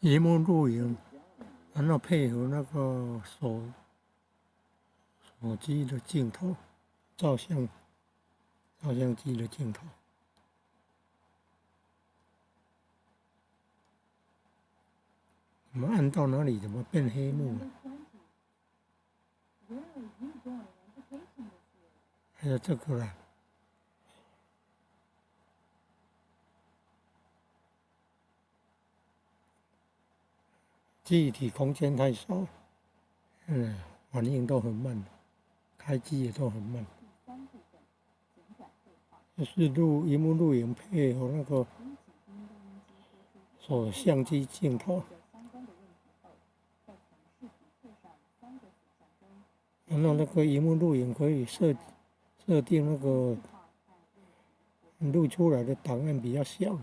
荧幕录影，然后配合那个手机的镜头，照相机的镜头。我们按到哪里怎么变黑幕了？还有这个啦。记忆体空间太少，反应都很慢，开机也都很慢。就是荧幕录影配合那个相机镜头，然后那个荧幕录影可以设定那个录出来的档案比较小。